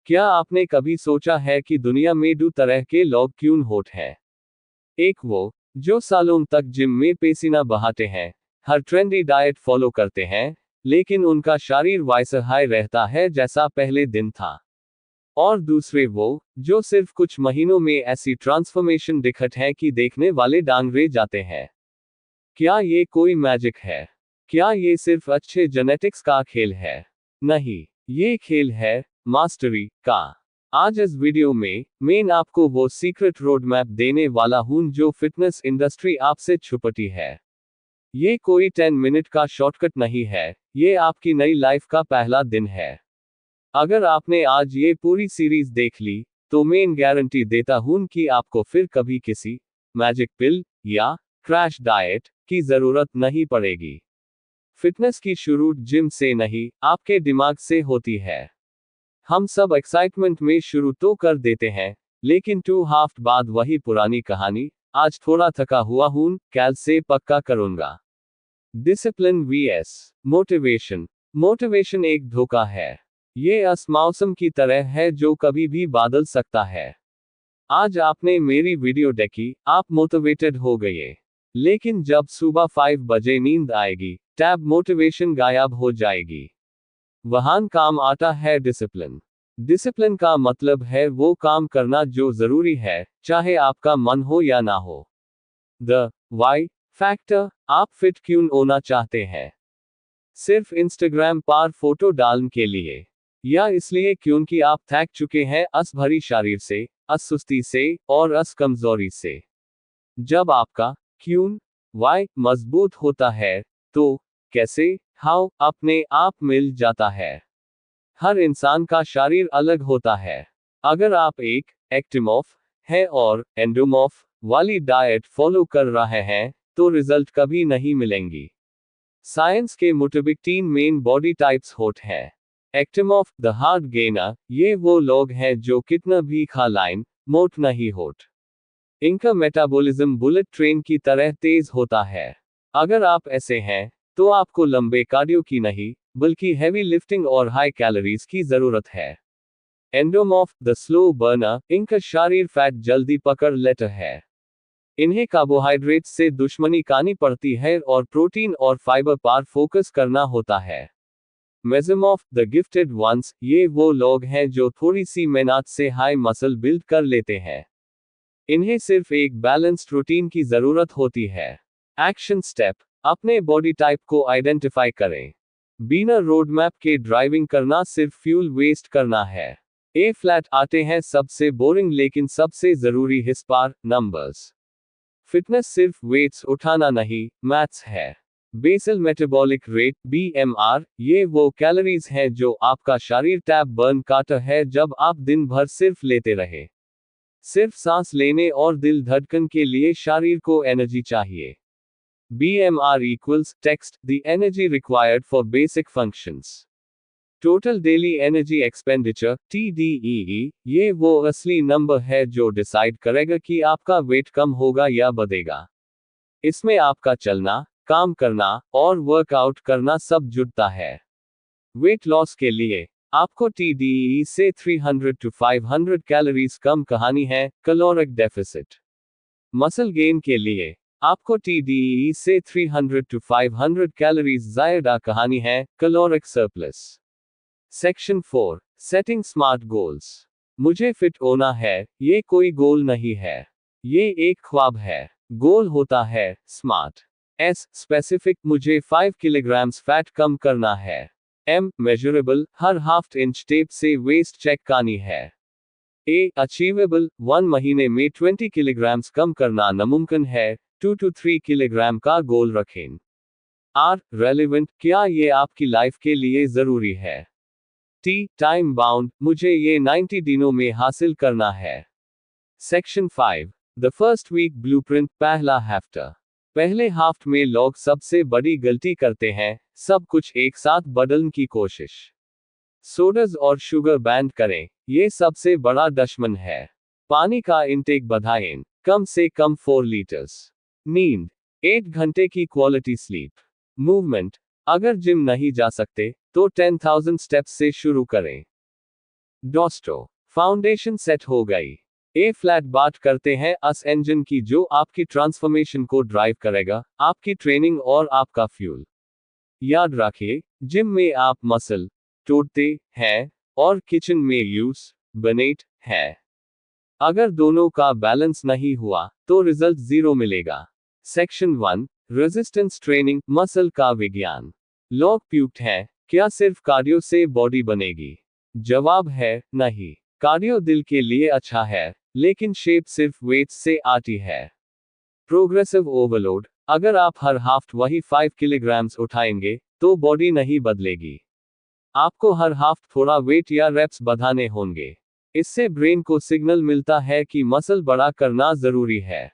क्या आपने कभी सोचा है कि दुनिया में दो तरह के लोग क्यों होते हैं? एक वो, जो सालों तक जिम में पसीना बहाते हैं, हर ट्रेंडी डाइट फॉलो करते हैं, लेकिन उनका शरीर वैसा ही रहता है जैसा पहले दिन था। और दूसरे वो, जो सिर्फ कुछ महीनों में ऐसी ट्रांसफॉर्मेशन दिखत है कि देखने वाले डांगरे जाते हैं। क्या ये कोई मैजिक है? क्या ये सिर्फ अच्छे जेनेटिक्स का खेल है? नहीं, ये खेल है मास्टरी का। आज इस वीडियो में मैं आपको वो सीक्रेट रोड मैप देने वाला हूं जो फिटनेस इंडस्ट्री आपसे छुपती है। ये कोई 10 मिनट का शॉर्टकट नहीं है, ये आपकी नई लाइफ का पहला दिन है। अगर आपने आज ये पूरी सीरीज देख ली, तो मैं गारंटी देता हूं कि आपको फिर कभी किसी मैजिक पिल या क्रैश डाइट की जरूरत नहीं पड़ेगी। फिटनेस की शुरू जिम से नहीं, आपके दिमाग से होती है। हम सब एक्साइटमेंट में शुरू तो कर देते हैं, लेकिन 2 हफ्ते बाद वही पुरानी कहानी, आज थोड़ा थका हुआ हूं, कल से पक्का करूंगा। Discipline vs motivation. मोटिवेशन एक धोखा है। ये इस मौसम की तरह है जो कभी भी बदल सकता है। आज आपने मेरी वीडियो देखी, आप मोटिवेटेड हो गए। लेकिन जब सुबह 5 बजे नींद आएगी, तब मोटिवेशन गायब हो जाएगी। वहां काम आता है डिसिप्लिन। डिसिप्लिन का मतलब है वो काम करना जो जरूरी है, चाहे आपका मन हो या ना हो। The Y factor. आप फिट क्यों होना चाहते हैं? सिर्फ इंस्टाग्राम पर फोटो डालने के लिए? या इसलिए क्योंकि आप थक चुके हैं अस भरी शरीर से, अस सुस्ती से, और अस कमजोरी से? जब आपका क्यों वाई मजबूत होता है, तो कैसे हाउ अपने आप मिल जाता है। हर इंसान का शरीर अलग होता है। अगर आप एक एक्टिमॉर्फ है और एंडोमॉर्फ वाली डाइट फॉलो कर रहे हैं, तो रिजल्ट कभी नहीं मिलेंगी। साइंस के मुताबिक 3 मेन बॉडी टाइप्स होते हैं। एक्टिमॉर्फ द हार्ड गेनर, ये वो लोग हैं जो कितना भी खा लाइन, मोट नहीं होत। इनका मेटाबॉलिज्म बुलेट ट्रेन की तरह तेज होता है। अगर आप ऐसे हैं, तो आपको लंबे कार्डियो की नहीं, बल्कि हैवी लिफ्टिंग और हाई कैलोरीज की जरूरत है। एंडोमॉर्फ द स्लो बर्नर, इनका शरीर फैट जल्दी पकड़ लेता है। इन्हें कार्बोहाइड्रेट से दुश्मनी करनी पड़ती है और प्रोटीन और फाइबर पर फोकस करना होता है। मेसोमॉर्फ द गिफ्टेड वंस, ये वो लोग हैं जो थोड़ी सी मेहनत से हाई मसल बिल्ड कर लेते हैं। इन्हें सिर्फ एक बैलेंस्ड रूटीन की जरूरत होती है। एक्शन स्टेप, अपने बॉडी टाइप को आइडेंटिफाई करें। बिना रोड मैप के ड्राइविंग करना सिर्फ फ्यूल वेस्ट करना है। ए फ्लैट आते हैं सबसे बोरिंग लेकिन सबसे जरूरी हिस्सा, नंबर्स। फिटनेस सिर्फ वेट्स उठाना नहीं, मैथ्स है। बेसल मेटाबॉलिक रेट BMR, ये वो कैलोरीज हैं जो आपका शरीर टैब बर्न करता है जब आप दिन भर सिर्फ लेते रहे। सिर्फ सांस लेने और दिल धड़कन के लिए शरीर को एनर्जी चाहिए। BMR equals text, the energy required for basic functions. Total Daily Energy Expenditure, TDEE, ये वो असली नंबर है जो डिसाइड करेगा कि आपका वेट कम होगा या बढ़ेगा। इसमें आपका चलना, काम करना, और वर्कआउट करना सब जुड़ता है। वेट लॉस के लिए आपको TDEE से 300 to 500 कैलोरीज कम कहानी है, कैलोरिक डेफिसिट। मसल गेन के लिए आपको TDEE से 300 to 500 कैलोरीज ज्यादा कहानी है, caloric surplus. Section 4, setting smart goals. मुझे फिट होना है, ये कोई गोल नहीं है। ये एक ख्वाब है। गोल होता है स्मार्ट। S स्पेसिफिक, मुझे 5 किलोग्राम्स फैट कम करना है। M मेजरेबल, हर हाफ इंच टेप से वेस्ट चेक करनी है। A अचीवेबल, 1 महीने में 20 किलोग्राम्स कम करना नामुमकिन है, 2 to 3 किलोग्राम का गोल रखें। R रेलेवेंट, क्या ये आपकी लाइफ के लिए जरूरी है। T टाइम बाउंड, मुझे ये 90 दिनों में हासिल करना है। Section 5, the first week blueprint, पहला हफ्ता। पहले हफ्ते में लोग सबसे बड़ी गलती करते हैं, सब कुछ एक साथ बदलने की कोशिश। सोडास और शुगर बैन करें, ये सबसे बड़ा दुश्मन है। पानी का इंटेक बढ़ाएं, कम से कम 4 लीटर्स। नींद, 8 घंटे की क्वालिटी स्लीप। मूवमेंट, अगर जिम नहीं जा सकते, तो 10,000 स्टेप्स से शुरू करें। दोस्तों, फाउंडेशन सेट हो गई। ए फ्लैट बात करते हैं अस इंजन की, जो आपकी ट्रांसफॉर्मेशन को ड्राइव करेगा, आपकी ट्रेनिंग और आपका फ्यूल। याद रखिए, जिम में आप मसल तोड़ते हैं और किचन में यूज बनेट है। अगर दोनों का बैलेंस नहीं हुआ तो रिजल्ट जीरो मिलेगा। सेक्शन 1, रेजिस्टेंस ट्रेनिंग, मसल का विज्ञान। लोग पूछते हैं, क्या सिर्फ कार्डियो से बॉडी बनेगी? जवाब है नहीं। कार्डियो दिल के लिए अच्छा है, लेकिन शेप सिर्फ वेट से आती है। प्रोग्रेसिव ओवरलोड, अगर आप हर हाफ्ट वही 5 किलोग्राम्स उठाएंगे तो बॉडी नहीं बदलेगी। आपको हर हाफ्ट थोड़ा वेट या रेप्स बढ़ाने होंगे। इससे ब्रेन को सिग्नल मिलता है कि मसल बड़ा करना जरूरी है।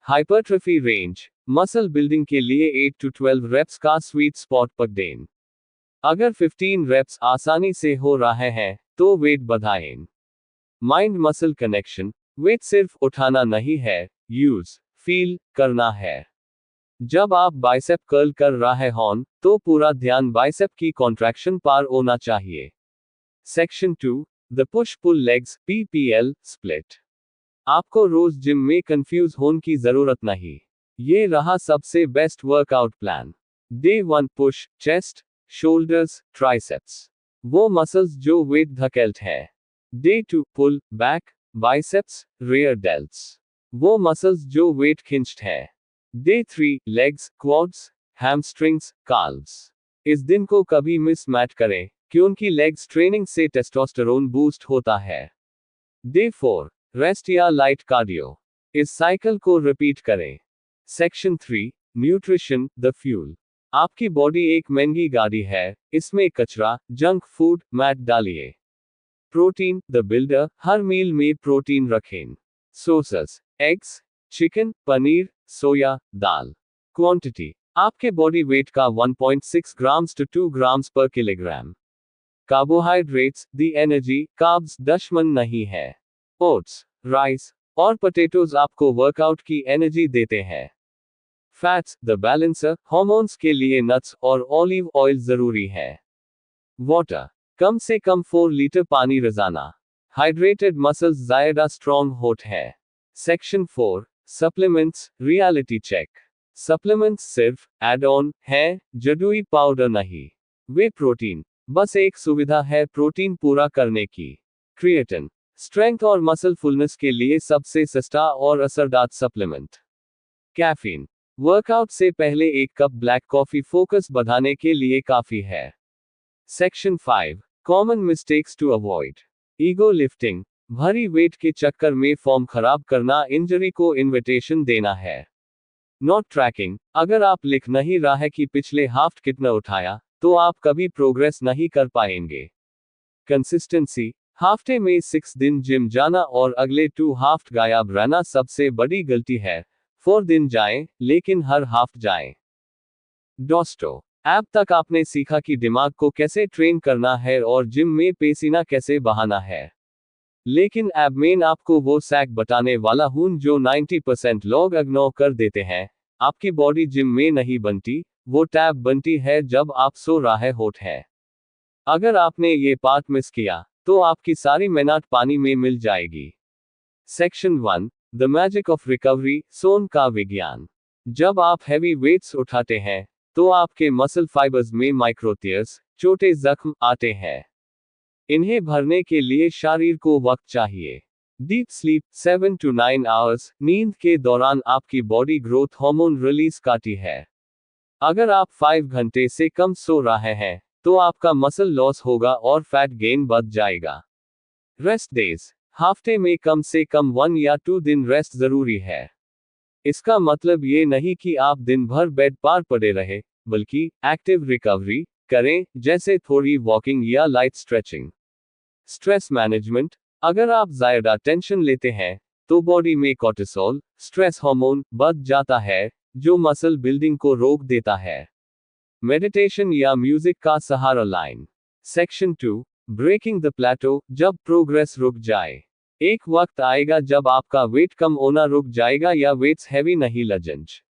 हाइपरट्रोफी रेंज, मसल बिल्डिंग के लिए 8 to 12 रेप्स का स्वीट स्पॉट पर दें। अगर 15 रेप्स आसानी से हो रहे हैं तो वेट बढ़ाएं। माइंड मसल कनेक्शन, वेट सिर्फ उठाना नहीं है, यूज फील करना है। जब आप बाइसेप कर्ल कर रहे हों तो पूरा ध्यान बाइसेप की कॉन्ट्रैक्शन पर होना चाहिए। Section 2, the push pull legs PPL split. आपको रोज जिम में कंफ्यूज होने की जरूरत नहीं। ये रहा सबसे best workout plan. Day 1 push, chest, shoulders, triceps, वो मसल्स जो वेट धकेलते हैं। Day 2 pull, back, biceps, rear delts, वो मसल्स जो वेट खींचते हैं। Day 3 legs, quads, hamstrings, calves. इस दिन को कभी मिस मत करें, क्योंकि लेग्स ट्रेनिंग से टेस्टोस्टेरोन बूस्ट होता है। डे 4 रेस्ट या लाइट कार्डियो। इस साइकिल को रिपीट करें। Section 3, nutrition, the fuel. आपकी बॉडी एक महंगी गाड़ी है, इसमें कचरा, जंक फूड मत डालिए। प्रोटीन, द बिल्डर, हर मील में प्रोटीन रखें। सोर्सेस, एग्स, चिकन, पनीर, सोया, दाल। क्वांटिटी, आपके बॉडी वेट का 1.6 ग्राम्स to 2 ग्राम्स पर किलोग्राम। कार्बोहाइड्रेट्स, दी एनर्जी, कार्ब्स दुश्मन नहीं है। ओट्स, राइस और पोटैटोज आपको वर्कआउट की एनर्जी देते हैं। फैट्स, द बैलेंसर, हार्मोन्स के लिए नट्स और ऑलिव ऑयल जरूरी है। वाटर, कम से कम 4 लीटर पानी रोजाना। हाइड्रेटेड मसल्स ज्यादा स्ट्रॉन्ग होते हैं। Section 4, supplements, reality check. Supplements सिर्फ एड ऑन हैं, जदुई पाउडर नहीं। वे प्रोटीन, बस एक सुविधा है प्रोटीन पूरा करने की। क्रिएटिन, स्ट्रेंथ और मसल फुलनेस के लिए सबसे सस्ता और असरदार सप्लीमेंट। कैफीन, वर्कआउट से पहले 1 कप ब्लैक कॉफी फोकस बढ़ाने के लिए काफी है। Section 5, common mistakes to avoid. Ego lifting, भारी वेट के चक्कर में फॉर्म खराब करना इंजरी को इनविटेशन देना है। नॉट ट्रैकिंग, अगर आप लिख नहीं रहे कि पिछले हाफ्ट कितना उठाया, तो आप कभी प्रोग्रेस नहीं कर पाएंगे। कंसिस्टेंसी, हफ्ते में 6 दिन जिम जाना और अगले 2 हाफ्ट गायब रहना सबसे बड़ी गलती है। 4 दिन जाएं, लेकिन हर हाफ्ट जाएं। दोस्तों, अब तक आपने सीखा कि दिमाग को कैसे ट्रेन करना है और जिम में पसीना कैसे बहाना है। लेकिन अब मैं आपको वो सैक बताने वाला हूं जो 90% लोग इग्नोर कर देते हैं। आपकी बॉडी जिम में नहीं बनती, वो टैब बनती है जब आप सो रहे होते हैं। अगर आपने ये पार्ट मिस किया, तो आपकी सारी मेहनत पानी में मिल जाएगी। Section 1, the magic of recovery, सोन का विज्ञान। जब आप हैवी वेट्स उठाते हैं, तो आपके मसल फाइबर्स में माइक्रो टियर्स, छोटे जख्म आते हैं। इन्हें भरने के लिए शरीर को वक्त चाहिए। डीप स्लीप, 7 to 9 आवर्स, नींद के दौरान आपकी बॉडी ग्रोथ हार्मोन रिलीज करती है। अगर आप 5 घंटे से कम सो रहे हैं, तो आपका मसल लॉस होगा और फैट गेन बढ़ जाएगा। रेस्ट डेज, हफ्ते में कम से कम 1 या 2 दिन रेस्ट जरूरी है। इसका मतलब ये नहीं कि आप दिन भर बेड पर पड़े रहे, बल्कि एक्टिव रिकवरी करें, जैसे थोड़ी वॉकिंग या लाइट स्ट्रेचिंग। स्ट्रेस मैनेजमेंट, अगर आप ज्यादा टेंशन लेते हैं, तो बॉडी में कोर्टिसोल, स्ट्रेस हार्मोन, बढ़ जाता है, जो मसल बिल्डिंग को रोक देता है। मेडिटेशन या म्यूजिक का सहारा लाइन। सेक्शन 2, ब्रेकिंग द प्लेटो, जब प्रोग्रेस रुक जाए। एक वक्त आएगा जब आपका वेट कम होना रुक जाएगा या वेट्स हैवी नहीं लगेंगे।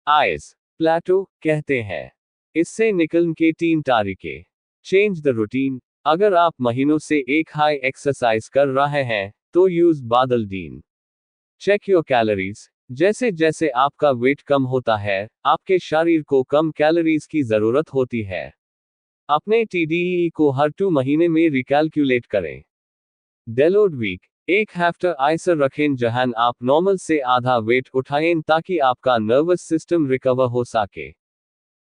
आइस प्लेटो कहते हैं। इससे निकलने के 3 तरीके। चेंज द रूटीन, अगर आप महीनों से एक हाई एक्सरसाइज कर रहे हैं तो यूज बादल डीन। Check your calories. जैसे जैसे आपका वेट कम होता है, आपके शरीर को कम कैलोरीज की जरूरत होती है। अपने TDEE को हर 2 महीने में रिकैलकुलेट करें। डेलोड वीक। एक हफ्ता ऐसा रखें जहां आप नॉर्मल से आधा वेट उठाएं ताकि आपका नर्वस सिस्टम रिकवर हो सके।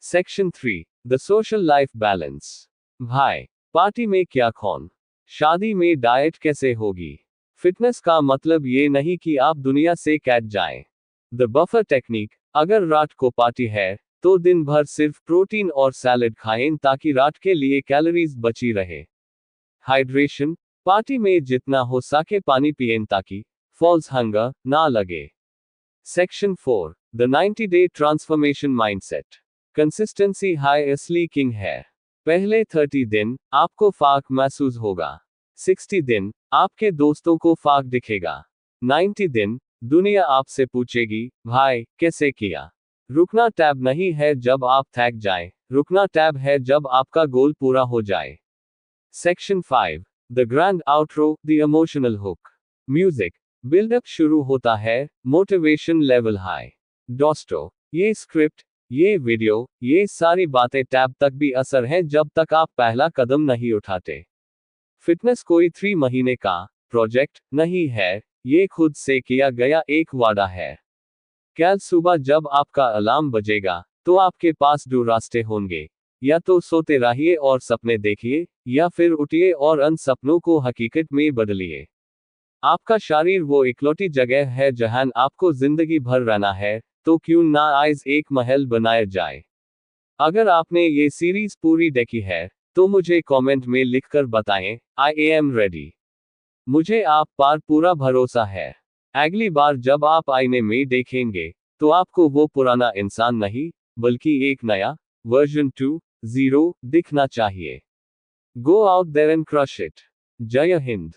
Section 3, the social life balance. भाई, पार्टी में क्या कौन? शादी में डाइट कैसे होगी? फिटनेस का मतलब ये नहीं कि आप दुनिया से कैट जाएं। The buffer technique. अगर रात को पार्टी है तो दिन भर सिर्फ प्रोटीन और सैलेड खाएं ताकि रात के लिए कैलोरीज बची रहे। हाइड्रेशन। पार्टी में जितना हो सके पानी पिएं ताकि फॉल्स हंगर ना लगे। Section 4, the 90 day transformation mindset. Consistency high असली किंग है। पहले 30 दिन आपको फर्क महसूस होगा। 60 दिन आपके दोस्तों को फर्क दिखेगा। 90 दिन दुनिया आपसे पूछेगी, भाई कैसे किया? रुकना टैब नहीं है जब आप थक जाएं, रुकना टैब है जब आपका गोल पूरा हो जाए। Section 5, the grand outro, the emotional hook. Music buildup शुरू होता है, मोटिवेशन लेवल हाई। दोस्तों, ये स्क्रिप्ट, ये वीडियो, ये सारी बातें टैब तक भी असर हैं जब तक आप पहला कदम नहीं उठाते। फिटनेस कोई 3 महीने का प्रोजेक्ट नहीं है, ये खुद से किया गया एक वादा है। कल सुबह जब आपका अलार्म बजेगा तो आपके पास 2 रास्ते होंगे, या तो सोते रहिए और सपने देखिए, या फिर उठिए और उन सपनों को हकीकत में बदलिए। आपका शरीर वो इकलौती जगह है जहां आपको जिंदगी भर रहना है, तो क्यों ना आज एक महल बनाया जाए। अगर आपने ये सीरीज पूरी देखी है तो मुझे कमेंट में लिखकर बताएं, आई एम रेडी। मुझे आप पर पूरा भरोसा है। अगली बार जब आप आईने में देखेंगे तो आपको वो पुराना इंसान नहीं, बल्कि एक नया वर्जन 2.0 दिखना चाहिए। Go out there and crush it. जय हिंद।